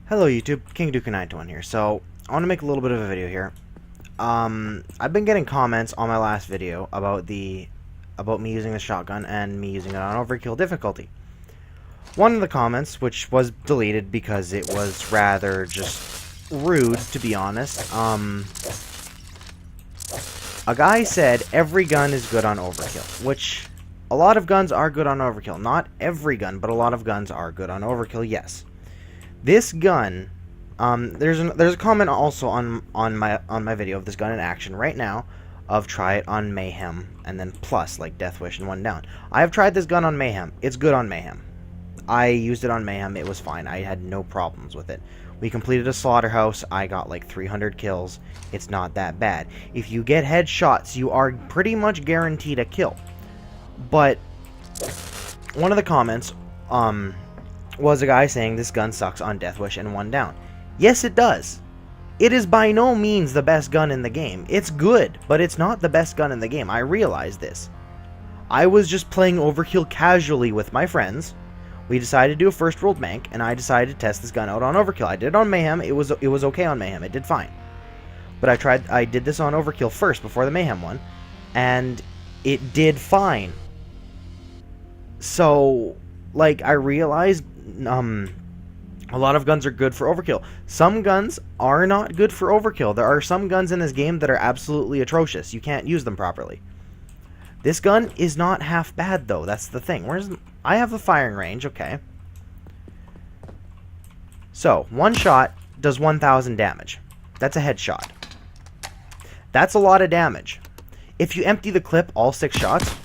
Hello YouTube, King Duke921 here. So, I want to make a little bit of a video here. I've been getting comments on my last video about me using the shotgun and me using it on overkill difficulty. One of the comments, which was deleted because it was rather just rude, to be honest, a guy said every gun is good on overkill, which a lot of guns are good on overkill. Not every gun, but a lot of guns are good on overkill, yes. This gun, there's a comment also on my video of this gun in action right now, of try it on Mayhem and then plus like Death Wish and one down. I have tried this gun on Mayhem. It's good on Mayhem. I used it on Mayhem. It was fine. I had no problems with it. We completed a slaughterhouse. I got like 300 kills. It's not that bad. If you get headshots, you are pretty much guaranteed a kill. But one of the comments, was a guy saying this gun sucks on Death Wish and one down. Yes, it does. It is by no means the best gun in the game. It's good, but it's not the best gun in the game. I realize this. I was just playing overkill casually with my friends. We decided to do a first world bank, and I decided to test this gun out on overkill. I did it on Mayhem. It was okay on Mayhem. It did fine. But I did this on overkill first before the Mayhem one, and it did fine. So, like, I realized a lot of guns are good for overkill. Some guns are not good for overkill. There are some guns in this game that are absolutely atrocious. You can't use them properly. This gun is not half bad, though. That's the thing. I have the firing range, okay. So, one shot does 1,000 damage. That's a headshot. That's a lot of damage. If you empty the clip all 6 shots,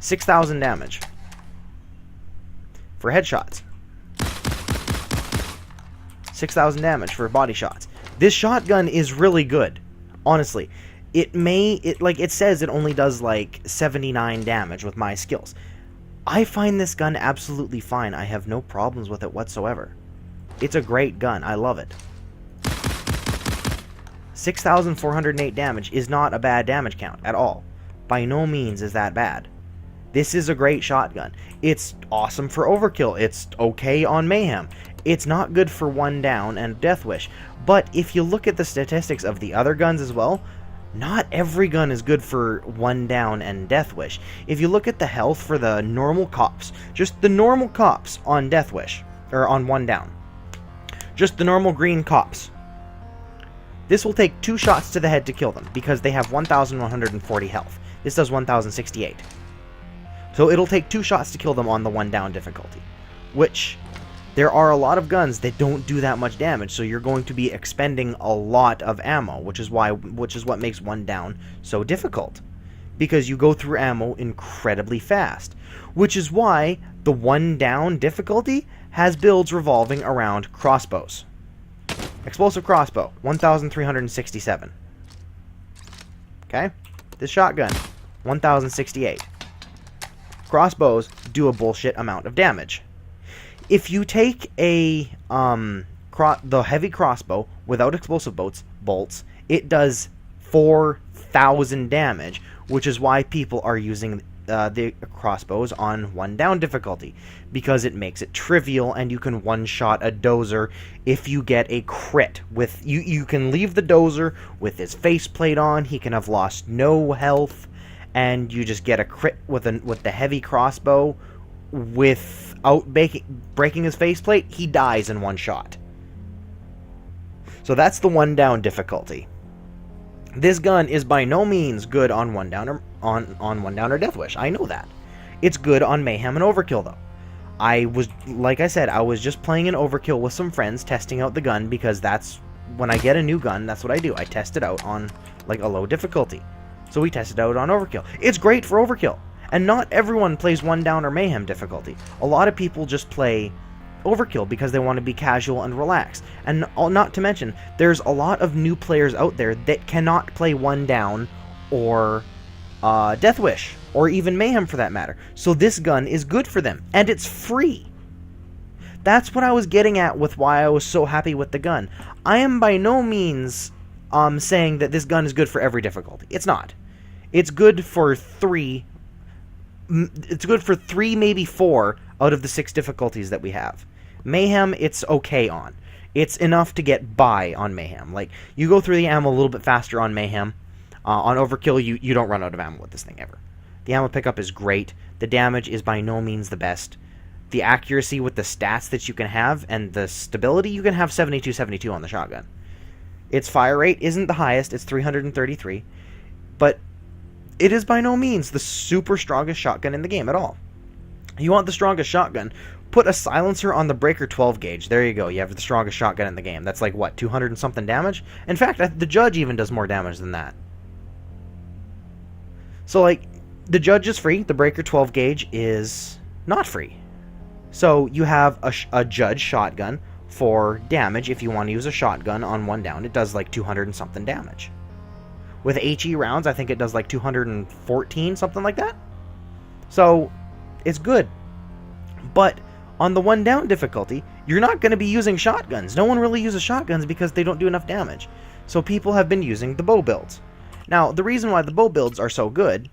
6,000 damage. For headshots. 6,000 damage for body shots. This shotgun is really good. Honestly. It says it only does like 79 damage with my skills. I find this gun absolutely fine. I have no problems with it whatsoever. It's a great gun. I love it. 6,408 damage is not a bad damage count at all. By no means is that bad. This is a great shotgun. It's awesome for overkill. It's okay on Mayhem. It's not good for one down and Death Wish. But if you look at the statistics of the other guns as well, not every gun is good for one down and Death Wish. If you look at the health for the normal cops, just the normal cops on Death Wish, or on one down, just the normal green cops, this will take 2 shots to the head to kill them because they have 1,140 health. This does 1,068. So it'll take 2 shots to kill them on the one down difficulty, which there are a lot of guns that don't do that much damage, so you're going to be expending a lot of ammo, which is what makes one down so difficult, because you go through ammo incredibly fast, which is why the one down difficulty has builds revolving around crossbows. Explosive crossbow, 1,367. Okay? This shotgun, 1,068. Crossbows do a bullshit amount of damage. If you take the heavy crossbow without explosive bolts, it does 4,000 damage, which is why people are using the crossbows on one down difficulty, because it makes it trivial and you can one-shot a dozer if you get a crit. You can leave the dozer with his faceplate on, he can have lost no health, and you just get a crit with the heavy crossbow without breaking his faceplate. He dies in one shot. So that's the one down difficulty. This gun is by no means good on one down or on one down or Death Wish. I know that. It's good on Mayhem and Overkill though. Like I said, I was just playing an Overkill with some friends, testing out the gun, because that's when I get a new gun, that's what I do. I test it out on like a low difficulty. So we tested out on Overkill. It's great for Overkill. And not everyone plays one down or Mayhem difficulty. A lot of people just play Overkill because they want to be casual and relaxed. And not to mention, there's a lot of new players out there that cannot play one down or Death Wish, or even Mayhem for that matter. So this gun is good for them, and it's free. That's what I was getting at with why I was so happy with the gun. I am by no means saying that this gun is good for every difficulty. It's not. It's good for 3, maybe 4 out of the 6 difficulties that we have. Mayhem, it's okay on. It's enough to get by on Mayhem. Like, you go through the ammo a little bit faster on Mayhem. On Overkill, you don't run out of ammo with this thing ever. The ammo pickup is great. The damage is by no means the best. The accuracy with the stats that you can have and the stability, you can have 72-72 on the shotgun. Its fire rate isn't the highest, it's 333, but it is by no means the super strongest shotgun in the game at all. You want the strongest shotgun, put a silencer on the breaker 12 gauge. There you go, you have the strongest shotgun in the game. That's like, what, 200 and something damage? In fact, the Judge even does more damage than that. So, like, the Judge is free, the breaker 12 gauge is not free. So you have a Judge shotgun for damage. If you want to use a shotgun on one down, it does like 200 and something damage. With HE rounds, I think it does like 214, something like that. So it's good. But on the one down difficulty, you're not going to be using shotguns. No one really uses shotguns because they don't do enough damage. So people have been using the bow builds. Now, the reason why the bow builds are so good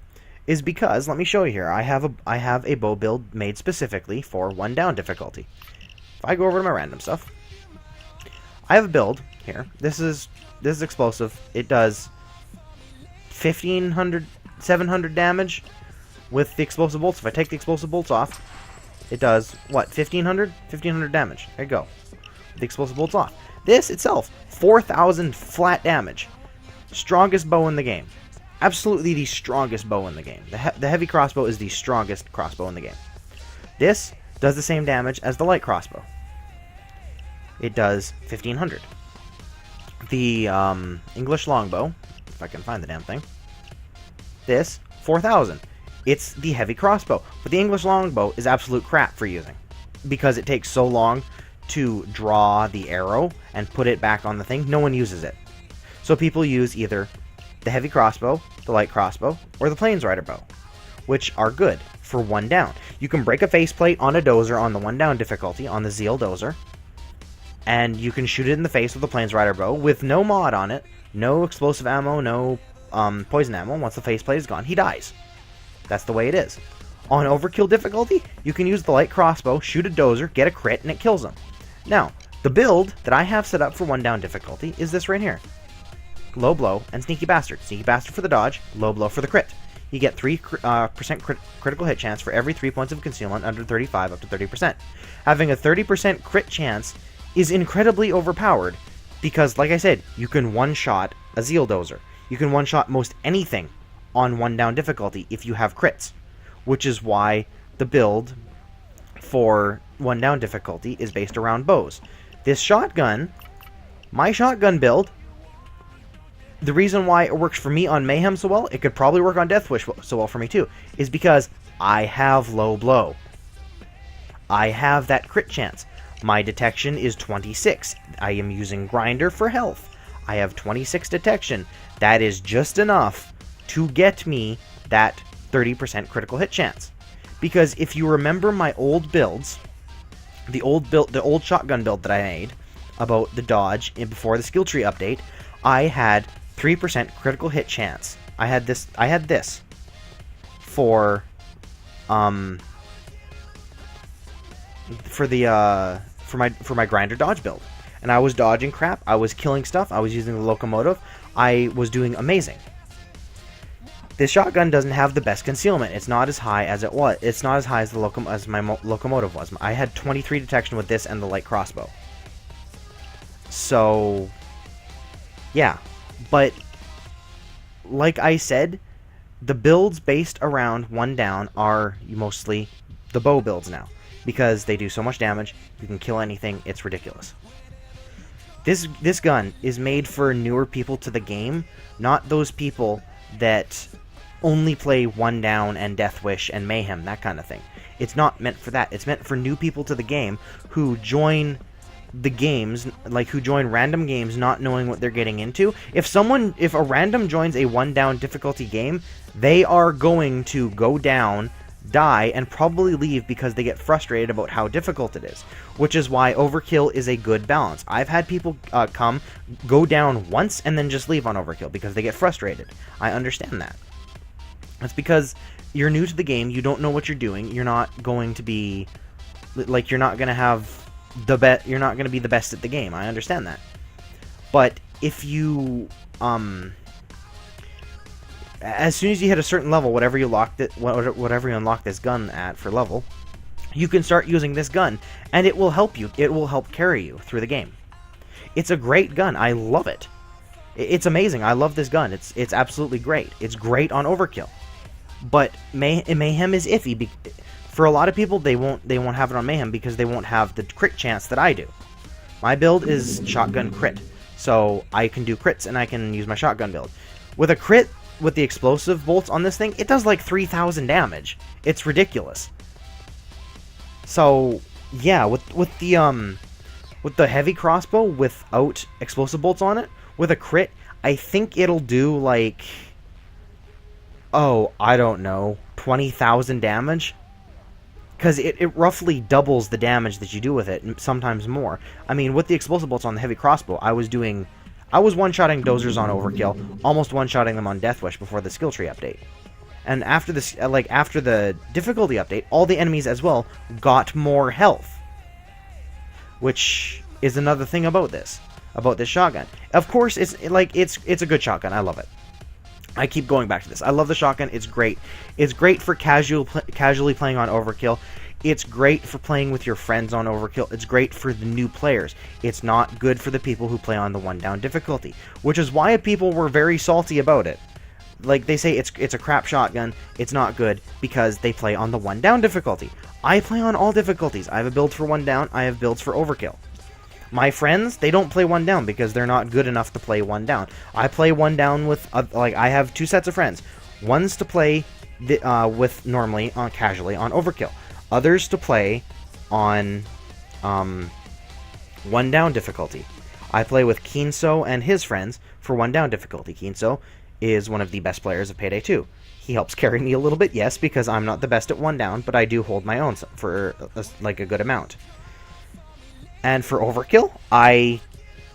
is because, let me show you here, I have a bow build made specifically for one down difficulty. If I go over to my random stuff, I have a build here. This is explosive. It does 1500, 700 damage with the explosive bolts. If I take the explosive bolts off, it does, what, 1500? 1500 damage. There you go. The explosive bolts off. This itself, 4000 flat damage. Strongest bow in the game. Absolutely the strongest bow in the game. The heavy crossbow is the strongest crossbow in the game. This does the same damage as the light crossbow. It does 1500. The English longbow, if I can find the damn thing, this, 4000. It's the heavy crossbow. But the English longbow is absolute crap for using, because it takes so long to draw the arrow and put it back on the thing. No one uses it. So people use either the heavy crossbow, the light crossbow, or the planesrider bow, which are good for one down. You can break a faceplate on a dozer on the one down difficulty, on the Zeal dozer, and you can shoot it in the face with a planesrider bow with no mod on it, no explosive ammo, no poison ammo. Once the faceplate is gone, he dies. That's the way it is. On overkill difficulty, you can use the light crossbow, shoot a dozer, get a crit, and it kills him. Now, the build that I have set up for one down difficulty is this right here. Low blow and sneaky bastard. Sneaky bastard for the dodge, low blow for the crit. You get 3% critical hit chance for every 3 points of concealment under 35 up to 30%. Having a 30% crit chance is incredibly overpowered because, like I said, you can one-shot a Zeal dozer. You can one-shot most anything on one down difficulty if you have crits, which is why the build for one down difficulty is based around bows. This shotgun, my shotgun build, the reason why it works for me on Mayhem so well, it could probably work on Deathwish so well for me too, is because I have low blow. I have that crit chance. My detection is 26. I am using Grinder for health. I have 26 detection. That is just enough to get me that 30% critical hit chance. Because if you remember my old builds, the old shotgun build that I made about the dodge before the skill tree update, I had 3% critical hit chance. I had this for my grinder dodge build. And I was dodging crap, I was killing stuff, I was using the locomotive, I was doing amazing. This shotgun doesn't have the best concealment. It's not as high as it was. It's not as high as my locomotive was. I had 23 detection with this and the light crossbow. So yeah. But, like I said, the builds based around one down are mostly the bow builds now. Because they do so much damage, you can kill anything, it's ridiculous. This gun is made for newer people to the game, not those people that only play one down and Deathwish and Mayhem, that kind of thing. It's not meant for that. It's meant for new people to the game who join the games, like who join random games not knowing what they're getting into. If a random joins a one down difficulty game, they are going to go down, die, and probably leave because they get frustrated about how difficult it is, which is why overkill is a good balance. I've had people go down once and then just leave on overkill because they get frustrated. I understand that. That's because you're new to the game, you don't know what you're doing, you're not going to be, like, you're not going to have you're not going to be the best at the game. I understand that. But if you as soon as you hit a certain level, whatever you unlock this gun at for level, you can start using this gun, and it will help you. It will help carry you through the game. It's a great gun. I love it. It's amazing. I love this gun. It's absolutely great. It's great on overkill. But Mayhem is iffy. For a lot of people, they won't have it on Mayhem because they won't have the crit chance that I do. My build is shotgun crit, so I can do crits and I can use my shotgun build. With a crit, with the explosive bolts on this thing, it does like 3,000 damage. It's ridiculous. So yeah, with the heavy crossbow without explosive bolts on it, with a crit, I think it'll do like, oh, I don't know, 20,000 damage? Because it roughly doubles the damage that you do with it, and sometimes more. I mean, with the explosive bolts on the heavy crossbow, I was one-shotting dozers on overkill, almost one-shotting them on Deathwish before the skill tree update. And after this, after the difficulty update, all the enemies as well got more health. Which is another thing about this shotgun. Of course, it's a good shotgun. I love it. I keep going back to this. I love the shotgun. It's great. It's great for casually playing on overkill. It's great for playing with your friends on overkill. It's great for the new players. It's not good for the people who play on the one-down difficulty, which is why people were very salty about it. Like, they say it's a crap shotgun, it's not good, because they play on the one-down difficulty. I play on all difficulties. I have a build for one-down, I have builds for overkill. My friends, they don't play one-down because they're not good enough to play one-down. I play one-down with, I have two sets of friends. One's to play with normally, casually, on overkill. Others to play on one-down difficulty. I play with Keenso and his friends for one-down difficulty. Keenso is one of the best players of Payday 2. He helps carry me a little bit, yes, because I'm not the best at one-down, but I do hold my own for a good amount. And for overkill,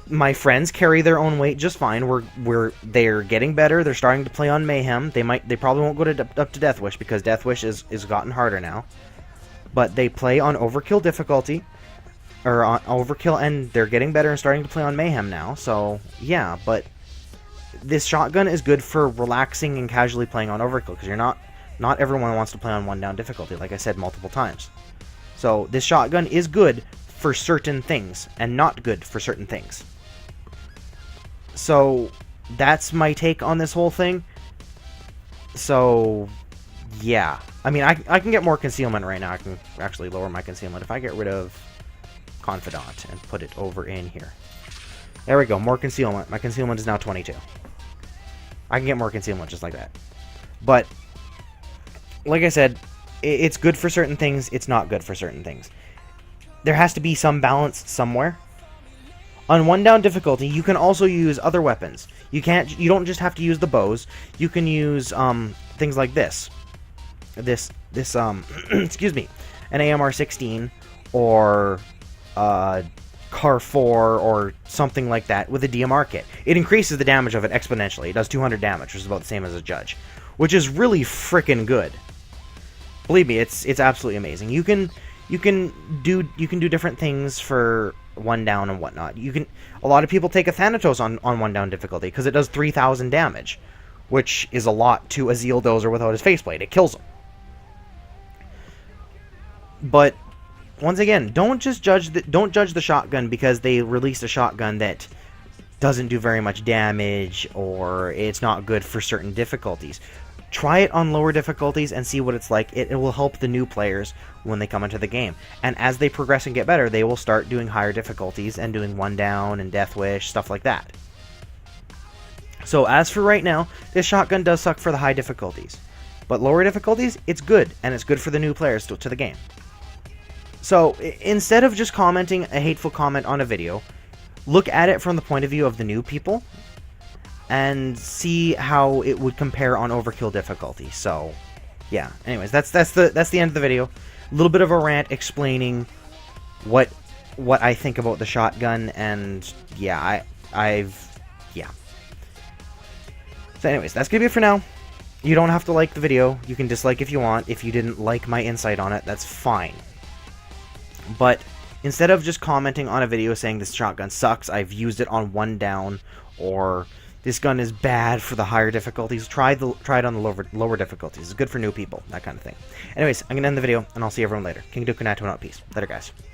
my friends carry their own weight just fine. They're getting better. They're starting to play on Mayhem. They probably won't go up to Deathwish because Deathwish is gotten harder now. But they play on overkill difficulty, or on overkill, and they're getting better and starting to play on Mayhem now. So yeah, but this shotgun is good for relaxing and casually playing on overkill because not everyone wants to play on one-down difficulty, like I said multiple times. So this shotgun is good for certain things and not good for certain things. So that's my take on this whole thing. So yeah, I mean, I can get more concealment right now. I can actually lower my concealment if I get rid of Confidant and put it over in here. There we go, more concealment. My concealment is now 22. I can get more concealment just like that. But like I said, it's good for certain things, it's not good for certain things. There has to be some balance somewhere. On one-down difficulty, you can also use other weapons. You don't just have to use the bows. You can use things like this. Excuse me, an AMR-16 or Car 4 or something like that with a DMR kit. It increases the damage of it exponentially. It does 200 damage, which is about the same as a Judge, which is really freaking good. Believe me, it's absolutely amazing. You can do different things for one down and whatnot. A lot of people take a Thanatos on one down difficulty because it does 3,000 damage, which is a lot to a Zeal Dozer without his faceplate. It kills him. But once again, don't judge the shotgun because they released a shotgun that doesn't do very much damage or it's not good for certain difficulties. Try it on lower difficulties and see what it's like. It will help the new players when they come into the game. And as they progress and get better, they will start doing higher difficulties and doing one down and Deathwish, stuff like that. So as for right now, this shotgun does suck for the high difficulties. But lower difficulties, it's good, and it's good for the new players to the game. So instead of just commenting a hateful comment on a video, look at it from the point of view of the new people and see how it would compare on overkill difficulty. So yeah, anyways, that's the end of the video. A little bit of a rant explaining what I think about the shotgun, and yeah, yeah. So anyways, that's gonna be it for now. You don't have to like the video. You can dislike if you want. If you didn't like my insight on it, that's fine. But Instead of just commenting on a video saying this shotgun sucks, I've used it on 1 down, or this gun is bad for the higher difficulties, try it on the lower difficulties. It's good for new people, that kind of thing. Anyways, I'm going to end the video, and I'll see everyone later. King Duke and Peace. Later, guys.